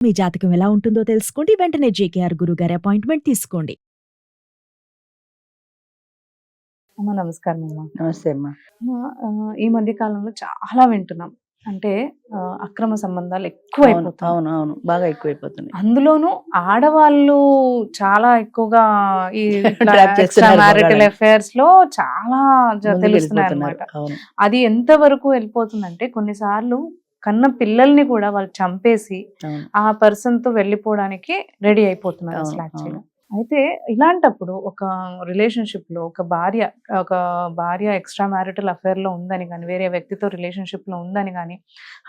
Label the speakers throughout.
Speaker 1: మీ జాతకం ఎలా ఉంటుందో తెలుసుకోండి. వెంటనే జేకేఆర్ గురుగారి అపాయింట్మెంట్ తీసుకోండి.
Speaker 2: అమ్మ నమస్కారం అమ్మ.
Speaker 3: నమస్తే అమ్మా.
Speaker 2: ఈ మధ్య కాలంలో చాలా వింటున్నాం. అంటే అక్రమ సంబంధాలు ఎక్కువైపోతాయి.
Speaker 3: అవును అవును, బాగా ఎక్కువైపోతున్నాయి.
Speaker 2: అందులోనూ ఆడవాళ్ళు చాలా ఎక్కువగా ఈ
Speaker 3: Trap చేస్తున్నారు
Speaker 2: మ్యారిటల్
Speaker 3: మగాళ్ళని.
Speaker 2: అఫైర్స్ లో చాలా తెలుస్తున్నాయి
Speaker 3: ముందుకెళ్ళిపోతున్నారు.
Speaker 2: అన్నమాట.
Speaker 3: అవును
Speaker 2: అది ఎంత వరకు వెళ్ళిపోతుందంటే కొన్నిసార్లు కన్న పిల్లల్ని కూడా వాళ్ళు చంపేసి
Speaker 3: అవును
Speaker 2: ఆ పర్సన్ తో వెళ్ళిపోవడానికి రెడీ అయిపోతున్నారు
Speaker 3: అవును,
Speaker 2: అసలు యాక్చువల్గా.
Speaker 3: అవును.
Speaker 2: అయితే ఇలాంటప్పుడు ఒక రిలేషన్షిప్ లో ఒక భార్య ఎక్స్ట్రా మ్యారిటల్ అఫైర్ లో ఉందని కానీ, వేరే వ్యక్తితో రిలేషన్షిప్ లో ఉందని కానీ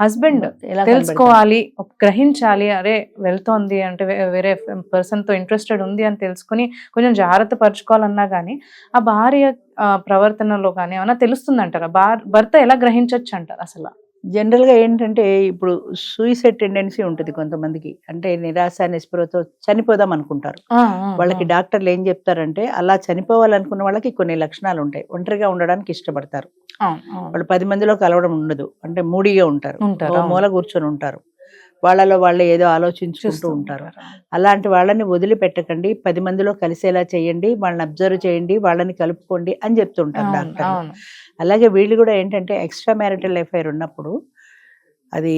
Speaker 2: హస్బెండ్
Speaker 3: ఎలా
Speaker 2: తెలుసుకోవాలి, గ్రహించాలి. అరే వెళ్తోంది అంటే వేరే పర్సన్ తో ఇంట్రెస్టెడ్ ఉంది అని తెలుసుకుని కొంచెం జాగ్రత్త పరచుకోవాలన్నా కానీ ఆ భార్య ప్రవర్తనలో కానీ ఏమన్నా తెలుస్తుందంటారా? భర్త ఎలా గ్రహించవచ్చు అంటారు అసలు?
Speaker 3: జనరల్ గా ఏంటంటే ఇప్పుడు సూసైడ్ టెండెన్సీ ఉంటుంది కొంతమందికి. అంటే నిరాశ నిస్పృహతో చనిపోదాం అనుకుంటారు. వాళ్ళకి డాక్టర్లు ఏం చెప్తారంటే అలా చనిపోవాలనుకున్న వాళ్ళకి కొన్ని లక్షణాలు ఉంటాయి. ఒంటరిగా ఉండడానికి ఇష్టపడతారు. వాళ్ళు 10 మందిలో కలవడం ఉండదు. అంటే మూడీగా ఉంటారు, ఓ మూల కూర్చొని ఉంటారు. వాళ్ళలో వాళ్ళు ఏదో ఆలోచించుకుంటూ ఉంటారు. అలాంటి వాళ్ళని వదిలిపెట్టకండి, 10 మందిలో కలిసేలా చేయండి, వాళ్ళని అబ్జర్వ్ చేయండి, వాళ్ళని కలుపుకోండి అని చెప్తుంటారు డాక్టర్. అలాగే వీళ్ళు కూడా ఏంటంటే ఎక్స్ట్రా మ్యారిటల్ అఫైర్ ఉన్నప్పుడు అది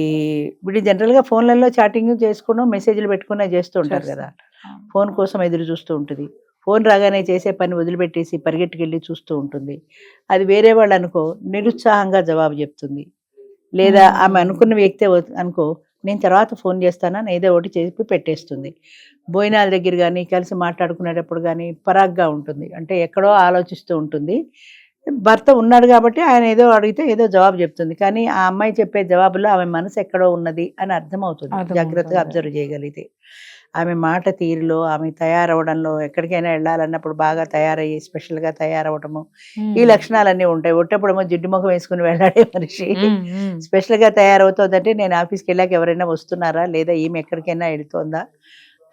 Speaker 3: వీళ్ళు జనరల్గా ఫోన్లలో చాటింగ్ చేసుకుని మెసేజ్లు పెట్టుకునే చేస్తూ ఉంటారు కదా. ఫోన్ కోసం ఎదురు చూస్తూ ఉంటుంది. ఫోన్ రాగానే చేసే పని వదిలిపెట్టేసి పరిగెట్టుకెళ్ళి చూస్తూ ఉంటుంది. అది వేరే వాళ్ళు అనుకో నిరుత్సాహంగా జవాబు చెప్తుంది. లేదా ఆమె అనుకున్న వ్యక్తే అనుకో నేను తర్వాత ఫోన్ చేస్తానని ఏదో ఒకటి చేసి పెట్టేస్తుంది. భోజనాల దగ్గర కానీ కలిసి మాట్లాడుకునేటప్పుడు కానీ పరాగ్గా ఉంటుంది. అంటే ఎక్కడో ఆలోచిస్తూ ఉంటుంది. భర్త ఉన్నాడు కాబట్టి ఆయన ఏదో అడిగితే ఏదో జవాబు చెప్తుంది. కానీ ఆ అమ్మాయి చెప్పే జవాబులో ఆమె మనసు ఎక్కడో ఉన్నది అని అర్థమవుతుంది జాగ్రత్తగా అబ్జర్వ్ చేయగలిగితే. ఆమె మాట తీరులో, ఆమె తయారవడంలో, ఎక్కడికైనా వెళ్ళాలన్నప్పుడు బాగా తయారయ్యి స్పెషల్గా తయారవడము, ఈ లక్షణాలన్నీ ఉంటాయి. ఒట్టప్పుడేమో జిడ్డు ముఖం వేసుకుని వెళ్ళాడే మనిషి స్పెషల్గా తయారవుతుందంటే నేను ఆఫీస్కి వెళ్ళాక ఎవరైనా వస్తున్నారా, లేదా ఈమె ఎక్కడికైనా వెళ్తోందా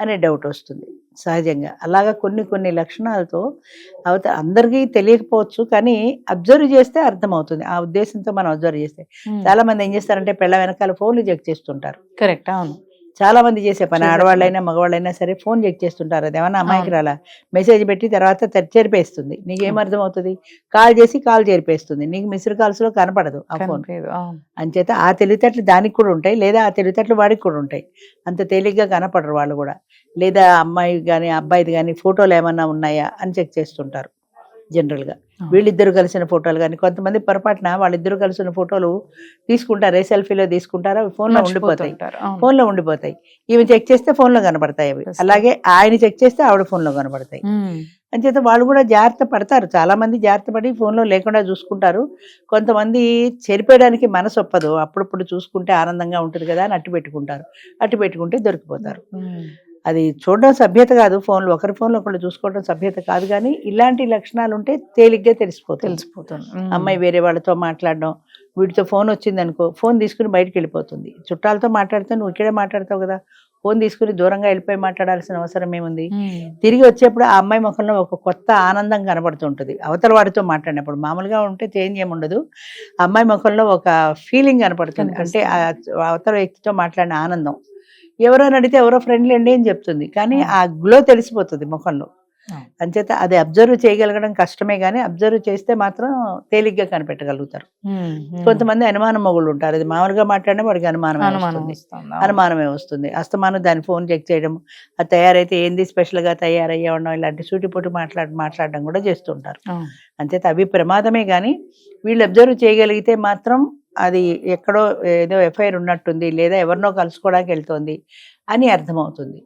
Speaker 3: అనే డౌట్ వస్తుంది సహజంగా. అలాగా కొన్ని లక్షణాలతో అందరికీ తెలియకపోవచ్చు, కానీ అబ్జర్వ్ చేస్తే అర్థమవుతుంది. ఆ ఉద్దేశంతో మనం అబ్జర్వ్ చేస్తే చాలా మంది ఏం చేస్తారంటే పెళ్ళ వెనకాల ఫోన్లు చెక్ చేస్తుంటారు.
Speaker 2: కరెక్ట్, అవును.
Speaker 3: చాలా మంది చేసే పని, ఆడవాళ్ళైనా మగవాళ్ళైనా సరే ఫోన్ చెక్ చేస్తుంటారు. అది ఏమన్నా అమ్మాయికి రాలా మెసేజ్ పెట్టి తర్వాత చెరిపేస్తుంది. నీకేం అర్థమవుతుంది? కాల్ చేసి కాల్ చేరిపేస్తుంది. నీకు మిస్డ్ కాల్స్ లో కనపడదు ఆ ఫోన్. అంచేత ఆ తెలివితేటలు దానికి కూడా ఉంటాయి, లేదా ఆ తెలివితేటలు వాడికి కూడా ఉంటాయి. అంత తేలిగ్గా కనపడరు వాళ్ళు కూడా. లేదా అమ్మాయి కానీ అబ్బాయిది కానీ ఫోటోలు ఏమన్నా ఉన్నాయా అని చెక్ చేస్తుంటారు జనరల్గా. వీళ్ళిద్దరు కలిసిన ఫోటోలు కానీ కొంతమంది పొరపాటున వాళ్ళిద్దరు కలిసిన ఫోటోలు తీసుకుంటారు, సెల్ఫీలో తీసుకుంటారు, ఫోన్లో ఉండిపోతాయి. ఈమె చెక్ చేస్తే ఫోన్లో కనపడతాయి అవి. అలాగే ఆయన చెక్ చేస్తే ఆవిడ ఫోన్లో కనపడతాయి. అంచేత వాళ్ళు కూడా జాగ్రత్త పడతారు. చాలా మంది జాగ్రత్త పడి ఫోన్లో లేకుండా చూసుకుంటారు. కొంతమంది చెరిపేయడానికి మనసు ఒప్పదు. అప్పుడప్పుడు చూసుకుంటే ఆనందంగా ఉంటుంది కదా అని అట్టు పెట్టుకుంటారు. అట్టు పెట్టుకుంటే దొరికిపోతారు. అది చూడడం సభ్యత కాదు, ఫోన్లో ఒకరి ఫోన్లో ఒకళ్ళు చూసుకోవడం సభ్యత కాదు. కానీ ఇలాంటి లక్షణాలు ఉంటే తేలిగ్గా తెలిసిపోతుంది. అమ్మాయి వేరే వాళ్ళతో మాట్లాడడం, వీటితో ఫోన్ వచ్చింది అనుకో ఫోన్ తీసుకుని బయటకు వెళ్ళిపోతుంది. చుట్టాలతో మాట్లాడితే నువ్వు ఇక్కడే మాట్లాడతావు కదా, ఫోన్ తీసుకుని దూరంగా వెళ్ళిపోయి మాట్లాడాల్సిన అవసరం ఏముంది? తిరిగి వచ్చేప్పుడు ఆ అమ్మాయి ముఖంలో ఒక కొత్త ఆనందం కనబడుతుంటుంది. అవతల వాడితో మాట్లాడినప్పుడు మామూలుగా ఉంటే చేంజ్ ఏముండదు, అమ్మాయి ముఖంలో ఒక ఫీలింగ్ కనపడుతుంది. అంటే అవతల వ్యక్తితో మాట్లాడిన ఆనందం. ఎవరైనా అడిగితే ఎవరో ఫ్రెండ్లీ అండి అని చెప్తుంది, కానీ ఆ గ్లో తెలిసిపోతుంది ముఖంలో. అంచేత అది అబ్జర్వ్ చేయగలగడం కష్టమే, కానీ అబ్జర్వ్ చేస్తే మాత్రం తేలిగ్గా కనిపెట్టగలుగుతారు. కొంతమంది అనుమానం మొగుళ్ళు ఉంటారు. అది మామూలుగా మాట్లాడినా వాడికి అనుమానమే వస్తుంది. అస్తమానం దాని ఫోన్ చెక్ చేయడం, అది తయారైతే ఏంది స్పెషల్గా తయారయ్యా ఉండడం, ఇలాంటి సూటిపోటు మాట్లాడడం కూడా చేస్తుంటారు. అంచేత అవి ప్రమాదమే, కానీ వీళ్ళు అబ్జర్వ్ చేయగలిగితే మాత్రం అది ఎక్కడో ఏదో ఎఫ్ఐఆర్ ఉన్నట్టుంది, లేదా ఎవరినో కలుసుకోవడానికి వెళ్తోంది అని అర్థమవుతుంది.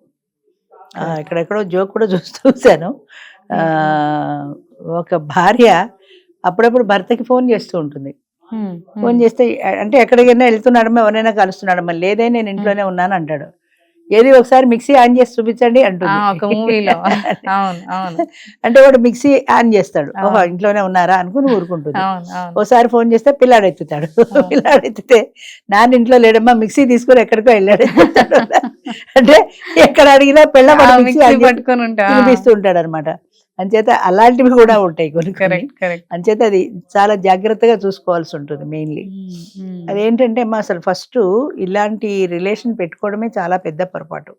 Speaker 3: ఇక్కడెక్కడో జోక్ కూడా చూశాను. ఒక భార్య అప్పుడప్పుడు భర్తకి ఫోన్ చేస్తూ ఉంటుంది. ఫోన్ చేస్తే అంటే ఎక్కడికైనా వెళ్తున్నాడమ్మా, ఎవరైనా కలుస్తున్నాడమ్మా, లేదే నేను ఇంట్లోనే ఉన్నాను అంటాడు. ఏది ఒకసారి మిక్సీ ఆన్ చేసి చూపించండి అంటుంది. అంటే వాడు మిక్సీ ఆన్ చేస్తాడు, ఓహో ఇంట్లోనే ఉన్నారా అనుకుని ఊరుకుంటుంది. ఓసారి ఫోన్ చేస్తే పిల్లాడు ఎత్తుతాడు. పిల్లాడు ఎత్తితే నాన్న ఇంట్లో లేడమ్మా, మిక్సీ తీసుకుని ఎక్కడికో వెళ్ళాడు. అంటే ఎక్కడ అడిగినా పిల్ల మిక్సీ తినిపిస్తూ ఉంటాడు అనమాట. అంచేత అలాంటివి కూడా ఉంటాయి కొన్ని కొన్ని.
Speaker 2: కరెక్ట్ కరెక్ట్
Speaker 3: అంచేత అది చాలా జాగ్రత్తగా చూసుకోవాల్సి ఉంటుంది మెయిన్లీ. అదేంటంటే అమ్మా అసలు ఫస్ట్ ఇలాంటి రిలేషన్ పెట్టుకోవడమే చాలా పెద్ద పొరపాటు.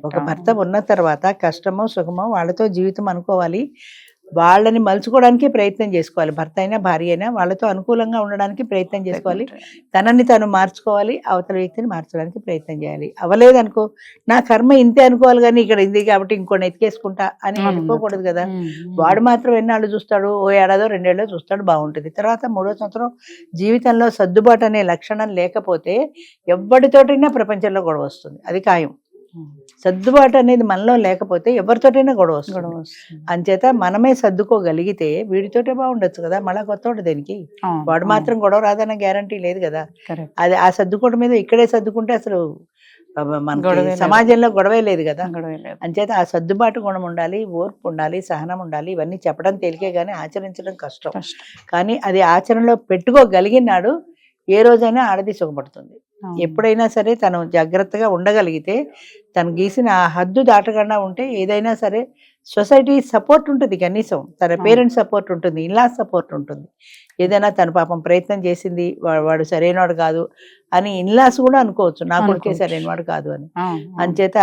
Speaker 3: ఒక భర్త ఉన్న తర్వాత కష్టమో సుఖమో వాళ్ళతో జీవితం అనుకోవాలి, వాళ్ళని మలుచుకోవడానికి ప్రయత్నం చేసుకోవాలి. భర్త అయినా భార్య అయినా వాళ్ళతో అనుకూలంగా ఉండడానికి ప్రయత్నం చేసుకోవాలి, తనని తను మార్చుకోవాలి, అవతల వ్యక్తిని మార్చడానికి ప్రయత్నం చేయాలి. అవ్వలేదనుకో నా కర్మ ఇంతే అనుకోవాలి, కానీ ఇక్కడ ఇంది కాబట్టి ఇంకోటి ఎత్తికేసుకుంటా అని అనుకోకూడదు కదా. వాడు మాత్రం ఎన్నాళ్ళు చూస్తాడు, ఓ ఏడాదో 2 ఏళ్ళో చూస్తాడు, బాగుంటుంది. తర్వాత 3వ సంవత్సరం జీవితంలో సర్దుబాటు అనే లక్షణం లేకపోతే ఎవరితోటైనా ప్రపంచంలో గొడవ వస్తుంది, అది ఖాయం. సర్దుబాటు అనేది మనలో లేకపోతే ఎవరితోటైనా గొడవ వస్తుంది. అంచేత మనమే సర్దుకోగలిగితే వీడితోటే బాగుండొచ్చు కదా, మళ్ళా కొత్త దేనికి. వాడు మాత్రం గొడవ రాదన్న గ్యారంటీ లేదు కదా. అది ఆ సర్దుకోవడం మీద ఇక్కడే సర్దుకుంటే అసలు మనకి సమాజంలో గొడవే లేదు కదా. అంచేత ఆ సర్దుబాటు గుణం ఉండాలి, ఓర్పు ఉండాలి, సహనం ఉండాలి. ఇవన్నీ చెప్పడం తేలికే కానీ ఆచరించడం కష్టం. కానీ అది ఆచరణలో పెట్టుకోగలిగినాడు ఏ రోజైనా ఆడది సుఖపడుతుంది. ఎప్పుడైనా సరే తను జాగ్రత్తగా ఉండగలిగితే, తను గీసిన ఆ హద్దు దాటకుండా ఉంటే ఏదైనా సరే సొసైటీ సపోర్ట్ ఉంటుంది, కనీసం తన పేరెంట్స్ సపోర్ట్ ఉంటుంది, ఇన్లా సపోర్ట్ ఉంటుంది. ఏదైనా తను పాపం ప్రయత్నం చేసింది, వాడు సరైనవాడు కాదు అని ఇన్లాస్ కూడా అనుకోవచ్చు, నా కొడుకే సరైనవాడు కాదు అని. అంచేత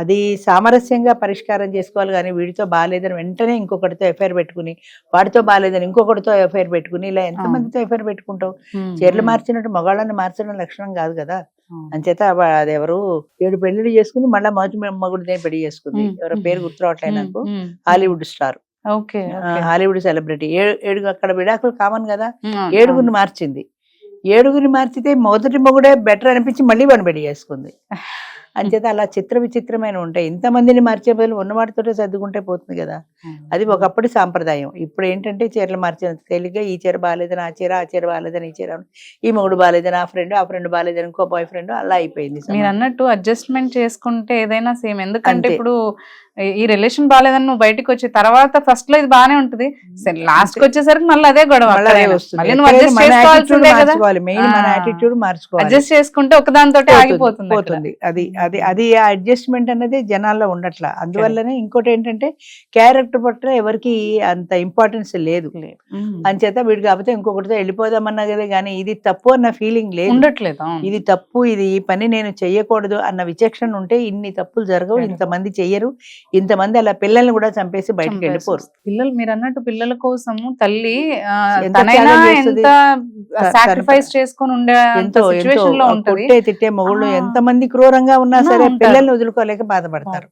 Speaker 3: అది సామరస్యంగా పరిష్కారం చేసుకోవాలి. కానీ వీడితో బాగాలేదని వెంటనే ఇంకొకటితో ఎఫ్ఐఆర్ పెట్టుకుని, వాడితో బాగాలేదని ఇంకొకటితో ఎఫ్ఐఆర్ పెట్టుకుని, ఇలా ఎంతమందితో ఎఫ్ఐఆర్ పెట్టుకుంటావు? చీరలు మార్చినట్టు మగాళ్ళని మార్చడం లక్షణం కాదు కదా. అంచేత అది ఎవరు 7 పెళ్లిళ్ళు చేసుకుని మళ్ళీ మగుడినే పెళ్లి చేసుకుంది, ఎవరో పేరు గుర్తు రావట్లేదు నాకు, హాలీవుడ్ స్టార్, హాలీవుడ్ సెలబ్రిటీ. 7 అక్కడ విడాకులు కామన్ కదా, 7గురిని మార్చింది. 7గురిని మార్చితే మొదటి మొగుడే బెటర్ అనిపించి మళ్ళీ వాడిని పెళ్లి చేసుకుంది. అంచేత అలా చిత్ర విచిత్రమైన ఉంటాయి. ఇంతమందిని మార్చే బదులు ఉన్నవాటితోటే సర్దుకుంటే పోతుంది కదా. అది ఒకప్పుడు సాంప్రదాయం. ఇప్పుడు ఏంటంటే చీరలు మార్చేంత తేలిగ్గా ఈ చీర బాగాలేదని ఆ చీర, ఆ చీర బాగాలేదని ఈ చీర, ఈ మొగుడు బాగాలేదని ఆ ఫ్రెండ్ బాగాలేదని ఇంకో బాయ్ ఫ్రెండ్, అలా అయిపోయింది.
Speaker 2: మీరు అన్నట్టు అడ్జస్ట్మెంట్ చేసుకుంటే ఏదైనా సేమ్. ఎందుకంటే ఇప్పుడు ఈ రిలేషన్ బాగాలేదని నువ్వు బయటకు వచ్చి తర్వాత ఫస్ట్ లో ఇది బాగానే ఉంటుంది, లాస్ట్ కి వచ్చేసరికి మళ్ళీ అదే గొడవ అడ్జస్ట్ చేసుకుంటే ఒకదానితో ఆగిపోతుంది.
Speaker 3: అది ఆ అడ్జస్ట్మెంట్ అనేది జనాల్లో ఉండట్లా. అందువల్లనే ఇంకోటి ఏంటంటే క్యారెక్టర్ పట్ల ఎవరికి అంత ఇంపార్టెన్స్ లేదు. అంచేత వీడు కాకపోతే ఇంకొకటితో వెళ్ళిపోదామన్నా కదా, కానీ ఇది తప్పు అన్న ఫీలింగ్ లేదు, ఉండట్లేదు. ఇది తప్పు, ఇది ఈ పని నేను చెయ్యకూడదు అన్న విచక్షణ ఉంటే ఇన్ని తప్పులు జరగవు, ఇంతమంది చెయ్యరు, ఇంతమంది అలా పిల్లల్ని కూడా చంపేసి బయటకు వెళ్ళిపోరు.
Speaker 2: పిల్లలు మీరు అన్నట్టు పిల్లల కోసం తల్లి ఎంత సాక్రిఫైస్ చేసుకొని ఉండే సిచువేషన్ లో ఉంటది.
Speaker 3: తిట్టే మొగుళ్ళు ఎంతమంది క్రూరంగా ఉన్నా సరే పిల్లల్ని వదులుకోలేక బాధపడతారు.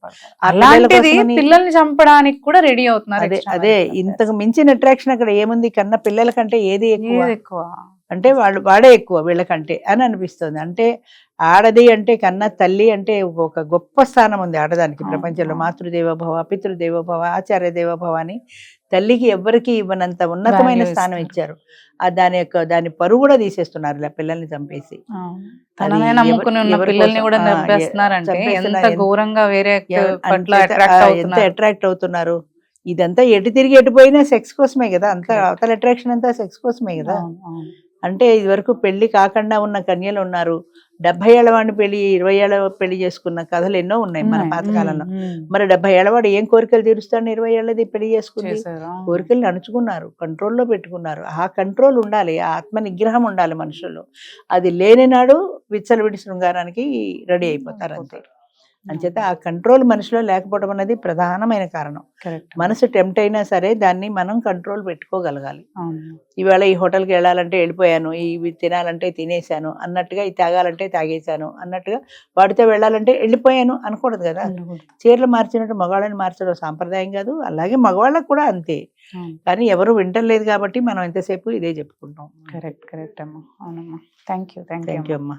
Speaker 2: అలాంటిది పిల్లల్ని చంపడానికి కూడా రెడీ అవుతున్నారు.
Speaker 3: అదే ఇంతకు మించిన అట్రాక్షన్ అక్కడ ఏముంది? కన్నా పిల్లల కంటే ఏది ఎక్కువ అంటే వాడే ఎక్కువ వీళ్ళకంటే అని అనిపిస్తుంది. అంటే ఆడది అంటే కన్నా తల్లి అంటే ఒక గొప్ప స్థానం ఉంది ఆడదానికి ప్రపంచంలో. మాతృదేవోభవ, పితృదేవోభవ, ఆచార్య దేవోభవ అని తల్లికి ఎవ్వరికి ఇవ్వనంత ఉన్నతమైన స్థానం ఇచ్చారు. దాని పరువు కూడా తీసేస్తున్నారు ఇలా పిల్లల్ని చంపేసి. ఎంత అట్రాక్ట్ అవుతున్నారు. ఇదంతా ఎటు తిరిగి ఎటుపోయినా సెక్స్ కోసమే కదా, అంతా అవతల అట్రాక్షన్ అంతా సెక్స్ కోసమే కదా. అంటే ఇది వరకు పెళ్లి కాకుండా ఉన్న కన్యలు ఉన్నారు, 70 ఏళ్ల వాడిని 20 ఏళ్ల పెళ్లి చేసుకున్న కథలు ఎన్నో ఉన్నాయి మన పాతకాలంలో. మరి 70 ఏళ్ల వాడు ఏం కోరికలు తీరుస్తాడు? 20 ఏళ్ళది పెళ్లి చేసుకుంది, కోరికలు అణుచుకున్నారు, కంట్రోల్లో పెట్టుకున్నారు. ఆ కంట్రోల్ ఉండాలి, ఆ ఆత్మ నిగ్రహం ఉండాలి మనుషుల్లో. అది లేని నాడు విచ్చలవిడి శృంగారానికి రెడీ అయిపోతారు అంతే. అంచేత ఆ కంట్రోల్ మనిషిలో లేకపోవడం అనేది ప్రధానమైన కారణం. మనసు టెంప్ట్ అయినా సరే దాన్ని మనం కంట్రోల్ పెట్టుకోగలగాలి. ఇవాళ ఈ హోటల్కి వెళ్ళాలంటే వెళ్ళిపోయాను, ఇవి తినాలంటే తినేసాను అన్నట్టుగా, ఇది తాగాలంటే తాగేశాను అన్నట్టుగా, వాడితో వెళ్ళాలంటే వెళ్ళిపోయాను అనకూడదు కదా. చీరలు మార్చినట్టు మగవాళ్ళని మార్చడం సాంప్రదాయం కాదు, అలాగే మగవాళ్ళకు కూడా అంతే. కానీ ఎవరు వింటలేదు కాబట్టి మనం ఎంతసేపు ఇదే చెప్పుకుంటాం.
Speaker 2: కరెక్ట్ అమ్మా. అవునమ్మా. థ్యాంక్ యూ
Speaker 3: అమ్మా.